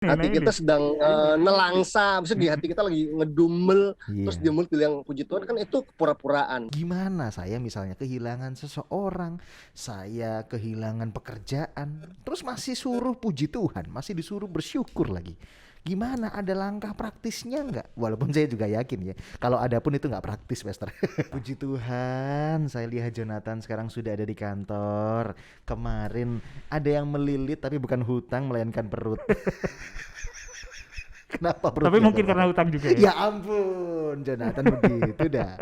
hati kita sedang nelangsa, maksudnya di hati kita lagi ngedumel, terus dia mulut bilang puji Tuhan, kan itu kepura-puraan. Gimana saya misalnya kehilangan seseorang, saya kehilangan pekerjaan, terus masih suruh puji Tuhan, masih disuruh bersyukur lagi. Gimana, ada langkah praktisnya nggak? Walaupun saya juga yakin ya, kalau ada pun itu nggak praktis, Pastor. Puji Tuhan, saya lihat Jonathan sekarang sudah ada di kantor. Kemarin ada yang melilit tapi bukan hutang melainkan perut. Kenapa perutnya? Tapi mungkin karena hutang juga ya. Ya ampun, Jonathan begitu dah.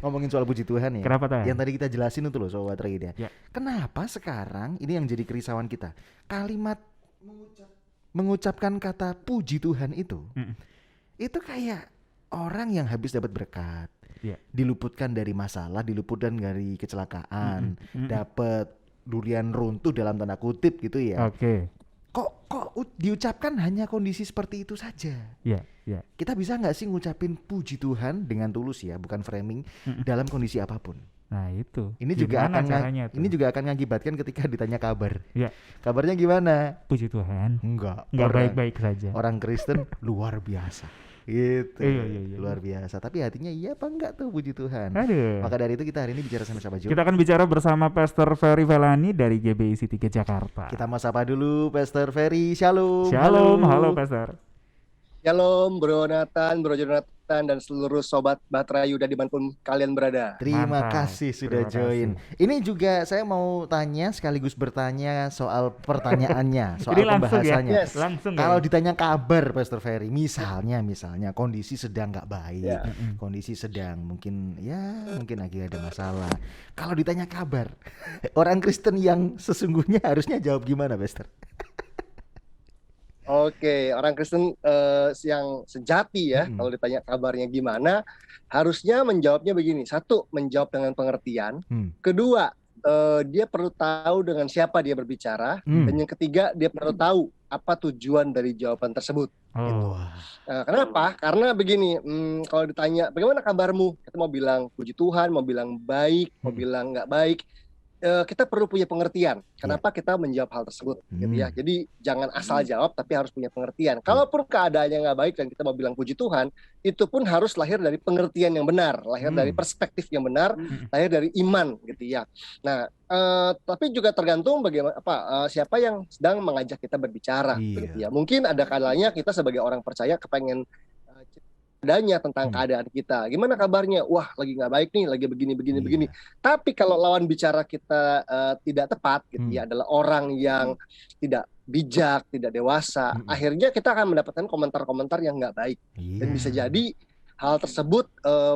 Ngomongin soal puji Tuhan ya. Kenapa tuh? Yang tadi kita jelasin itu loh soal baterai Ya. Kenapa sekarang ini yang jadi kerisauan kita? Kalimat mengucapkan kata puji Tuhan itu kayak orang yang habis dapat berkat, diluputkan dari masalah, diluputkan dari kecelakaan, dapat durian runtuh dalam tanda kutip gitu ya. Oke. Kok diucapkan hanya kondisi seperti itu saja? Ya. Kita bisa nggak sih ngucapin puji Tuhan dengan tulus ya, bukan framing, dalam kondisi apapun? Nah itu. Ini juga akan mengakibatkan ketika ditanya kabar. Ya. Kabarnya gimana? Puji Tuhan. Enggak baik-baik saja. Orang Kristen luar biasa. Gitu. Iya. Luar biasa. Tapi hatinya iya apa enggak tuh, puji Tuhan. Aduh. Maka dari itu kita hari ini bicara sama siapa, Jo? Kita akan bicara bersama Pastor Ferry Velani dari GBI City Jakarta. Kita mau sapa dulu Pastor Ferry. Shalom. Halo Pastor. Shalom Bro Nathan, Bro Jonathan, dan seluruh sobat Bahtera Yuda dimanapun kalian berada. Terima kasih sudah join. Ini juga saya mau tanya sekaligus bertanya soal pertanyaannya, soal pembahasannya. Ya? Yes. Langsung. Kalau ditanya kabar, Pastor Ferry, misalnya kondisi sedang nggak baik, kondisi sedang mungkin lagi ada masalah. Kalau ditanya kabar, orang Kristen yang sesungguhnya harusnya jawab gimana, Pastor? Oke, orang Kristen yang sejati ya, kalau ditanya kabarnya gimana, harusnya menjawabnya begini. Satu, menjawab dengan pengertian. Kedua, dia perlu tahu dengan siapa dia berbicara. Dan yang ketiga, dia perlu tahu apa tujuan dari jawaban tersebut. Gitu. Kenapa? Karena begini, kalau ditanya bagaimana kabarmu, kita mau bilang puji Tuhan, mau bilang baik, mau bilang nggak baik, kita perlu punya pengertian. Kenapa kita menjawab hal tersebut, gitu ya. Jadi jangan asal jawab, tapi harus punya pengertian. Kalaupun keadaannya nggak baik dan kita mau bilang puji Tuhan, itu pun harus lahir dari pengertian yang benar, lahir dari perspektif yang benar, lahir dari iman, gitu ya. Nah, tapi juga tergantung bagaimana siapa yang sedang mengajak kita berbicara, gitu ya. Mungkin ada kalanya kita sebagai orang percaya kepengen adanya tentang keadaan kita. Gimana kabarnya? Wah, lagi nggak baik nih, lagi begini. Tapi kalau lawan bicara kita tidak tepat, gitu ya, adalah orang yang tidak bijak, tidak dewasa, akhirnya kita akan mendapatkan komentar-komentar yang nggak baik. Dan bisa jadi hal tersebut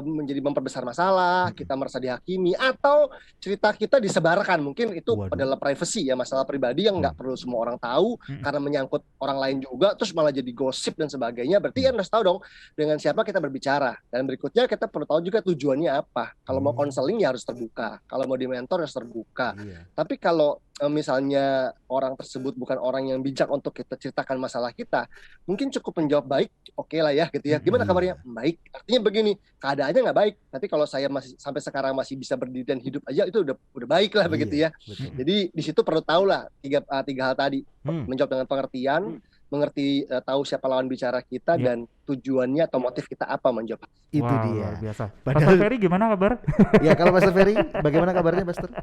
menjadi memperbesar masalah, kita merasa dihakimi, atau cerita kita disebarkan. Mungkin itu adalah privacy ya, masalah pribadi yang nggak perlu semua orang tahu, karena menyangkut orang lain juga, terus malah jadi gosip dan sebagainya. Berarti kan harus tahu dong dengan siapa kita berbicara. Dan berikutnya kita perlu tahu juga tujuannya apa. Kalau mau konseling ya harus terbuka, kalau mau di mentor harus terbuka. Tapi kalau misalnya orang tersebut bukan orang yang bijak untuk kita ceritakan masalah kita, mungkin cukup menjawab baik, oke lah ya, gitu ya. Gimana kabarnya? Baik. Artinya begini, keadaannya nggak baik, tapi kalau saya masih sampai sekarang masih bisa berdiri dan hidup aja, itu udah baik lah, begitu ya. Betul. Jadi di situ perlu tahu lah tiga hal tadi, menjawab dengan pengertian, mengerti, tahu siapa lawan bicara kita, dan tujuannya atau motif kita apa menjawab. Itu dia. Luar biasa. Pastor Ferry gimana kabar? Ya, kalau Pastor Ferry, bagaimana kabarnya, Pastor?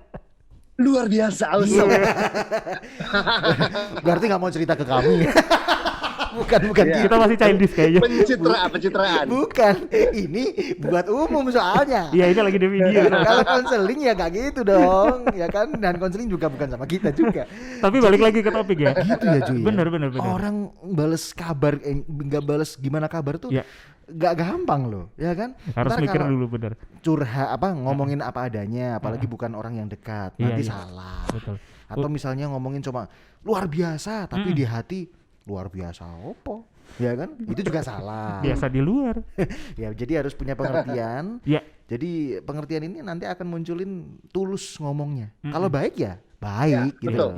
Luar biasa, awesome. Berarti nggak mau cerita ke kami. Bukan Kita masih childish kayaknya. Pencitraan. Bukan, ini buat umum soalnya. Iya, ini lagi di video. Kalau konseling ya nggak gitu dong, ya kan? Dan konseling juga bukan sama kita juga. Tapi balik lagi ke topik ya. Gitu ya, Cuy. Bener. Orang bales kabar, nggak bales gimana kabar tuh, nggak gampang loh, ya kan? Harus mikir dulu, bener. Ngomongin apa adanya, apalagi bukan orang yang dekat, nanti salah. Betul. Atau misalnya ngomongin cuma luar biasa, tapi di hati luar biasa opo, ya kan? Itu juga salah. Biasa di luar. Ya, jadi harus punya pengertian. Jadi pengertian ini nanti akan munculin tulus ngomongnya. Kalau baik ya baik, gitu. Betul.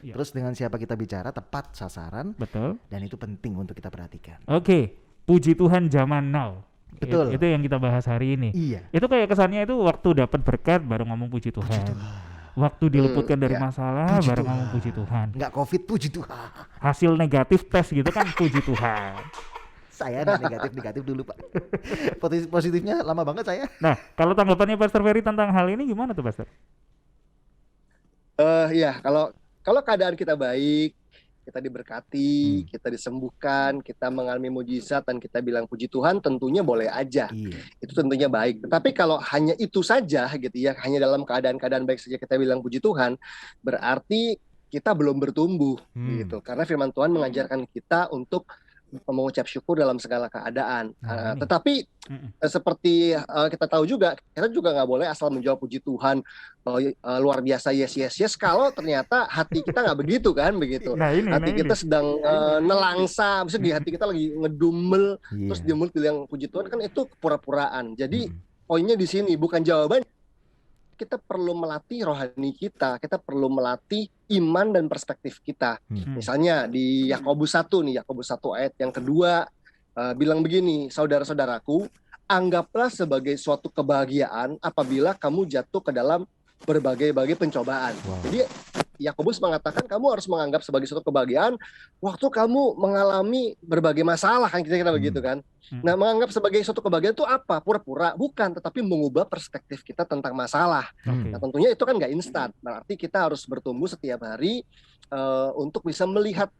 Terus dengan siapa kita bicara, tepat sasaran. Betul. Dan itu penting untuk kita perhatikan. Oke, puji Tuhan zaman now. Betul. Itu yang kita bahas hari ini. Iya. Itu kayak kesannya itu waktu dapat berkat baru ngomong puji Tuhan. Waktu diluputkan dari Ya. masalah, Puji baru Tuhan. ngomong puji Tuhan. Nggak COVID, puji Tuhan. Hasil negatif tes gitu kan, puji Tuhan. Saya nggak negatif dulu Pak. Positifnya lama banget saya. Nah, kalau tanggapannya Pastor Ferry tentang hal ini gimana tuh, Pastor? Ya, kalau keadaan kita baik, kita diberkati, kita disembuhkan, kita mengalami mujizat dan kita bilang puji Tuhan, tentunya boleh aja. Iya. Itu tentunya baik. Tetapi kalau hanya itu saja gitu ya, hanya dalam keadaan-keadaan baik saja kita bilang puji Tuhan, berarti kita belum bertumbuh gitu. Karena firman Tuhan mengajarkan kita untuk mengucap syukur dalam segala keadaan. Tetapi seperti kita tahu juga, kita juga nggak boleh asal menjawab puji Tuhan luar biasa yes kalau ternyata hati kita nggak begitu kan begitu. Hati kita sedang nelangsa, maksudnya di hati kita lagi ngedumel, terus di mulut bilang puji Tuhan, kan itu kepura-puraan. Jadi poinnya di sini bukan jawaban. Kita perlu melatih rohani kita perlu melatih iman dan perspektif kita. Misalnya di Yakobus 1 nih, Yakobus 1 ayat yang kedua bilang begini, saudara-saudaraku, anggaplah sebagai suatu kebahagiaan apabila kamu jatuh ke dalam berbagai-bagai pencobaan. Jadi Yakobus mengatakan kamu harus menganggap sebagai suatu kebahagiaan waktu kamu mengalami berbagai masalah, kan kira-kira begitu kan. Nah, menganggap sebagai suatu kebahagiaan itu apa? Pura-pura? Bukan, tetapi mengubah perspektif kita tentang masalah. Nah, tentunya itu kan nggak instan. Berarti kita harus bertumbuh setiap hari untuk bisa melihat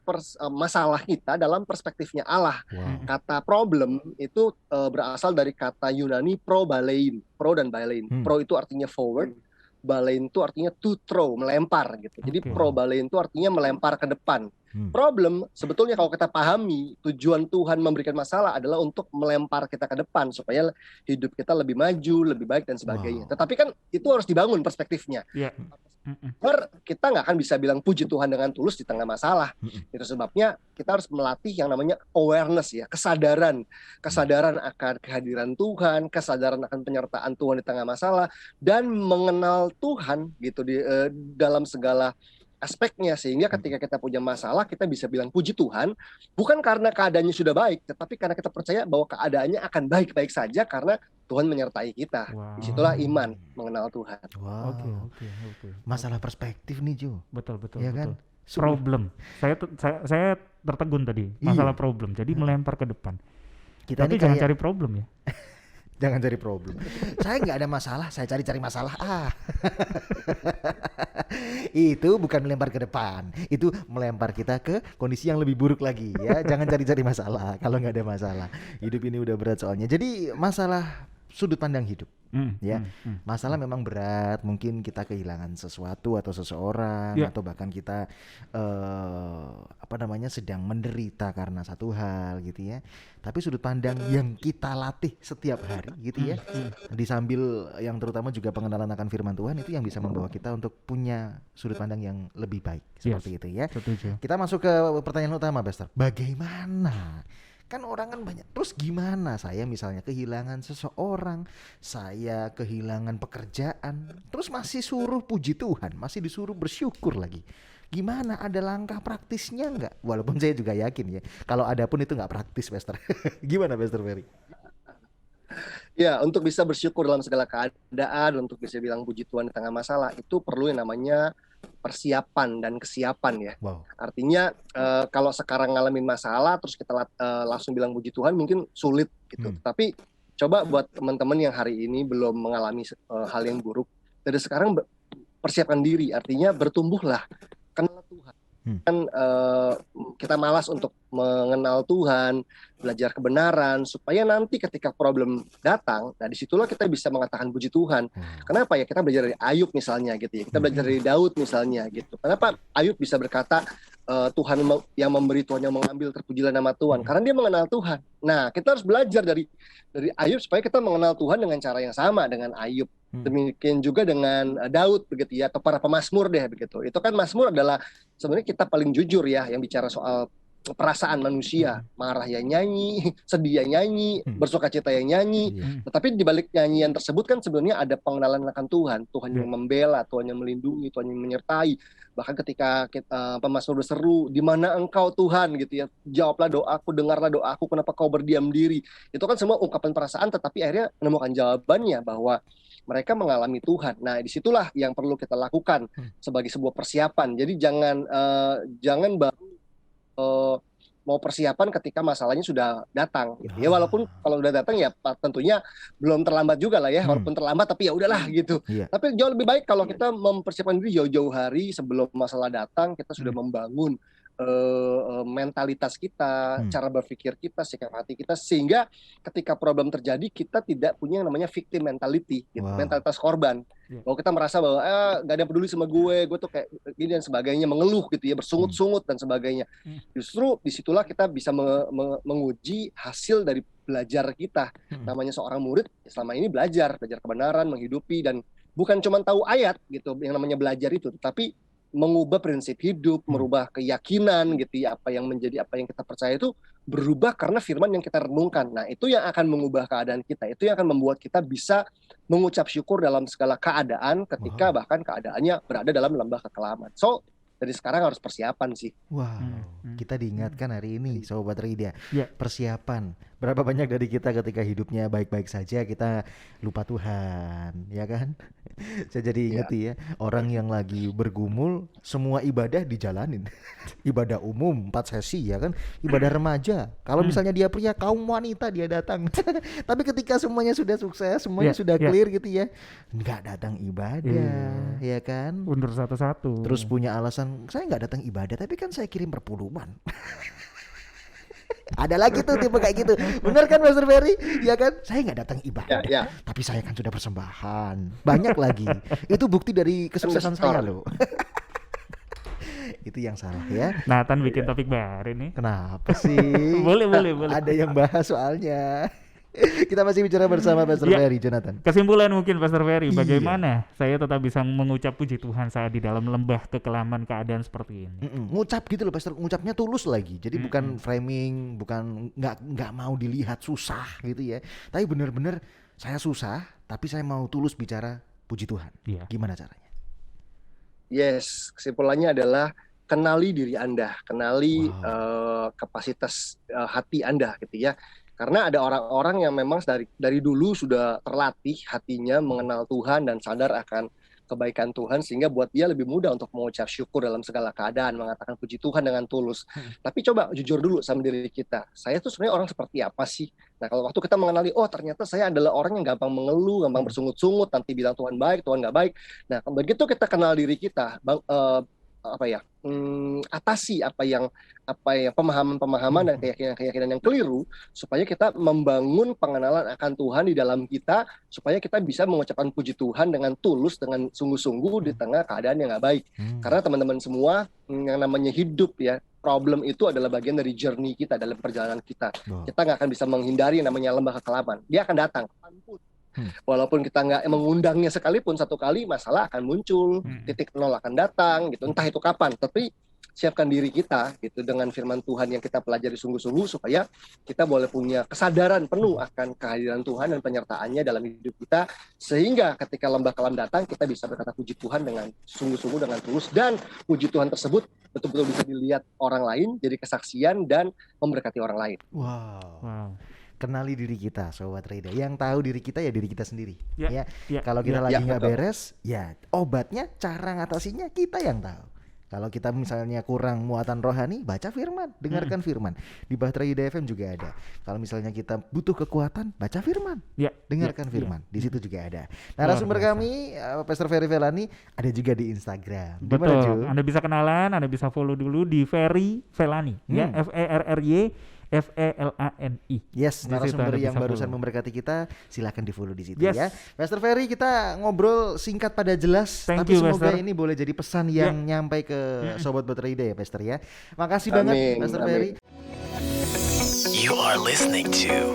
masalah kita dalam perspektifnya Allah. Kata problem itu berasal dari kata Yunani pro-balein, pro dan balein. Pro itu artinya forward, balein itu artinya to throw, melempar gitu. Jadi pro-balein itu artinya melempar ke depan. Problem sebetulnya kalau kita pahami, tujuan Tuhan memberikan masalah adalah untuk melempar kita ke depan supaya hidup kita lebih maju, lebih baik dan sebagainya. Tetapi kan itu harus dibangun perspektifnya. Kita nggak akan bisa bilang puji Tuhan dengan tulus di tengah masalah. Itu sebabnya kita harus melatih yang namanya awareness ya, kesadaran akan kehadiran Tuhan, kesadaran akan penyertaan Tuhan di tengah masalah, dan mengenal Tuhan gitu di dalam segala aspeknya, sehingga ketika kita punya masalah kita bisa bilang puji Tuhan bukan karena keadaannya sudah baik, tetapi karena kita percaya bahwa keadaannya akan baik-baik saja karena Tuhan menyertai kita. Disitulah iman mengenal Tuhan. Oke. Masalah perspektif nih Jo. Betul. Ya kan? Problem. Saya tertegun tadi. Masalah problem. Jadi melempar ke depan. Tapi jangan cari problem ya. Jangan cari problem. Saya nggak ada masalah, saya cari masalah. Itu bukan melempar ke depan, itu melempar kita ke kondisi yang lebih buruk lagi ya. Jangan cari masalah kalau nggak ada masalah. Hidup ini udah berat soalnya. Jadi masalah sudut pandang hidup. Masalah memang berat, mungkin kita kehilangan sesuatu atau seseorang, atau bahkan kita sedang menderita karena satu hal gitu ya. Tapi sudut pandang yang kita latih setiap hari gitu ya, di sambil yang terutama juga pengenalan akan firman Tuhan, itu yang bisa membawa kita untuk punya sudut pandang yang lebih baik seperti itu ya. Kita masuk ke pertanyaan utama, Pastor. Bagaimana? Kan orang kan banyak. Terus gimana saya misalnya kehilangan seseorang, saya kehilangan pekerjaan, terus masih suruh puji Tuhan, masih disuruh bersyukur lagi. Gimana, ada langkah praktisnya nggak? Walaupun saya juga yakin ya, kalau ada pun itu nggak praktis, Pastor. Gimana, Pastor Ferry? Ya, untuk bisa bersyukur dalam segala keadaan, untuk bisa bilang puji Tuhan di tengah masalah, itu perlu yang namanya persiapan dan kesiapan ya. Artinya kalau sekarang ngalamin masalah terus kita langsung bilang puji Tuhan mungkin sulit gitu. Tapi coba buat teman-teman yang hari ini belum mengalami hal yang buruk, dari sekarang persiapkan diri, artinya bertumbuhlah, kenal Tuhan. Kan kita malas untuk mengenal Tuhan, belajar kebenaran, supaya nanti ketika problem datang, nah disitulah kita bisa mengatakan puji Tuhan. Kenapa ya? Kita belajar dari Ayub misalnya gitu ya, kita belajar dari Daud misalnya gitu. Kenapa Ayub bisa berkata Tuhan yang memberi, Tuhan yang mengambil, terpujilah nama Tuhan, karena dia mengenal Tuhan. Nah, kita harus belajar dari Ayub supaya kita mengenal Tuhan dengan cara yang sama dengan Ayub. Demikian juga dengan Daud begitu ya, atau para pemazmur deh begitu. Itu kan mazmur adalah sebenarnya kita paling jujur ya yang bicara soal perasaan manusia, marah ya nyanyi, sedih ya nyanyi, bersukacita ya nyanyi. Tetapi di balik nyanyian tersebut kan sebenarnya ada pengenalan akan Tuhan, Tuhan yang membela, Tuhan yang melindungi, Tuhan yang menyertai. Bahkan ketika pemazmur berseru, di mana engkau Tuhan gitu ya, jawablah doaku, dengarlah doaku, kenapa kau berdiam diri. Itu kan semua ungkapan perasaan, tetapi akhirnya menemukan jawabannya bahwa mereka mengalami Tuhan. Nah, disitulah yang perlu kita lakukan sebagai sebuah persiapan. Jadi jangan baru mau persiapan ketika masalahnya sudah datang gitu. Ya walaupun kalau udah datang ya tentunya belum terlambat juga lah ya, walaupun terlambat tapi ya udahlah gitu. Tapi jauh lebih baik kalau kita mempersiapkan diri jauh-jauh hari sebelum masalah datang, kita sudah membangun mentalitas kita, cara berpikir kita, sikap hati kita, sehingga ketika problem terjadi kita tidak punya yang namanya victim mentality gitu, mentalitas korban. Bahwa kita merasa bahwa gak ada yang peduli sama gue tuh kayak gini dan sebagainya, mengeluh gitu ya, bersungut-sungut dan sebagainya. Justru disitulah kita bisa menguji hasil dari belajar kita. Namanya seorang murid selama ini belajar kebenaran, menghidupi, dan bukan cuma tahu ayat gitu yang namanya belajar itu, tapi mengubah prinsip hidup, merubah keyakinan gitu ya, apa yang kita percaya itu berubah karena firman yang kita renungkan. Nah, itu yang akan mengubah keadaan kita. Itu yang akan membuat kita bisa mengucap syukur dalam segala keadaan ketika bahkan keadaannya berada dalam lembah kekelaman. So, dari sekarang harus persiapan sih. Kita diingatkan hari ini Sobat Rida, persiapan. Berapa banyak dari kita ketika hidupnya baik-baik saja kita lupa Tuhan, ya kan? Saya jadi ingat ya, orang yang lagi bergumul semua ibadah dijalanin. Ibadah umum 4 sesi ya kan, ibadah remaja. Kalau misalnya dia pria, kaum wanita dia datang. Tapi ketika semuanya sudah sukses, semuanya sudah clear gitu ya, nggak datang ibadah, ya kan? Undur satu-satu. Terus punya alasan, saya nggak datang ibadah, tapi kan saya kirim perpuluhan. Ada lagi tuh tipe kayak gitu. Bener kan Pastor Ferry? Ya kan? Saya nggak datang ibadah, tapi saya kan sudah persembahan. Banyak lagi. Itu bukti dari kesuksesan saya loh. Itu yang salah ya. Nathan bikin topik baru nih. Kenapa sih? Boleh. Ada yang bahas soalnya. Kita masih bicara bersama Pastor Ferry, Jonathan. Kesimpulan mungkin Pastor Ferry, bagaimana saya tetap bisa mengucap puji Tuhan saat di dalam lembah kekelaman keadaan seperti ini? Ngucap gitu loh Pastor, ngucapnya tulus lagi. Jadi bukan framing, bukan nggak mau dilihat susah gitu ya. Tapi benar-benar saya susah, tapi saya mau tulus bicara puji Tuhan. Gimana caranya? Yes, kesimpulannya adalah kenali diri Anda, kenali kapasitas hati Anda gitu ya. Karena ada orang-orang yang memang dari dulu sudah terlatih hatinya mengenal Tuhan dan sadar akan kebaikan Tuhan, sehingga buat dia lebih mudah untuk mengucap syukur dalam segala keadaan, mengatakan puji Tuhan dengan tulus. Tapi coba jujur dulu sama diri kita, saya tuh sebenarnya orang seperti apa sih? Nah, kalau waktu kita mengenali, ternyata saya adalah orang yang gampang mengeluh, gampang bersungut-sungut, nanti bilang Tuhan baik, Tuhan nggak baik. Nah, begitu kita kenal diri kita, atasi apa yang pemahaman dan keyakinan yang keliru, supaya kita membangun pengenalan akan Tuhan di dalam kita, supaya kita bisa mengucapkan puji Tuhan dengan tulus, dengan sungguh-sungguh di tengah keadaan yang nggak baik. Karena teman-teman semua, yang namanya hidup ya, problem itu adalah bagian dari journey kita, dalam perjalanan kita. Kita nggak akan bisa menghindari yang namanya lembah kekelaman. Dia akan datang. Walaupun kita nggak mengundangnya sekalipun, satu kali masalah akan muncul, titik nol akan datang gitu, entah itu kapan. Tapi siapkan diri kita gitu dengan firman Tuhan yang kita pelajari sungguh-sungguh, supaya kita boleh punya kesadaran penuh akan kehadiran Tuhan dan penyertaannya dalam hidup kita, sehingga ketika lembah kelam datang kita bisa berkata puji Tuhan dengan sungguh-sungguh, dengan tulus, dan puji Tuhan tersebut betul-betul bisa dilihat orang lain, jadi kesaksian dan memberkati orang lain. Wow. Kenali diri kita, Sobat Rida. Yang tahu diri kita ya diri kita sendiri. Kalau kita lagi nggak beres, ya obatnya, cara ngatasinya kita yang tahu. Kalau kita misalnya kurang muatan rohani, baca firman, dengarkan firman. Di Bahtera Yuda FM juga ada. Kalau misalnya kita butuh kekuatan, baca firman, dengarkan firman. Di situ juga ada. Narasumber kami, Pastor Ferry Felani, ada juga di Instagram. Betul. Anda bisa kenalan, Anda bisa follow dulu di Ferry Felani, ya, FERRY Yes, narasumber yang barusan memberkati kita, silakan di-follow di situ ya. Pastor Ferry, kita ngobrol singkat pada jelas, tapi semoga ini boleh jadi pesan yang nyampai ke Sobat Bahtera Yuda ya, Pastor ya. Makasih banget Pastor Ferry. You are listening to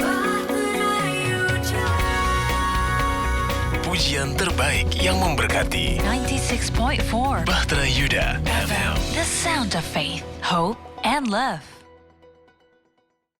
pujian terbaik yang memberkati 96.4 Bahtera Yuda FM. The sound of faith, hope, and love.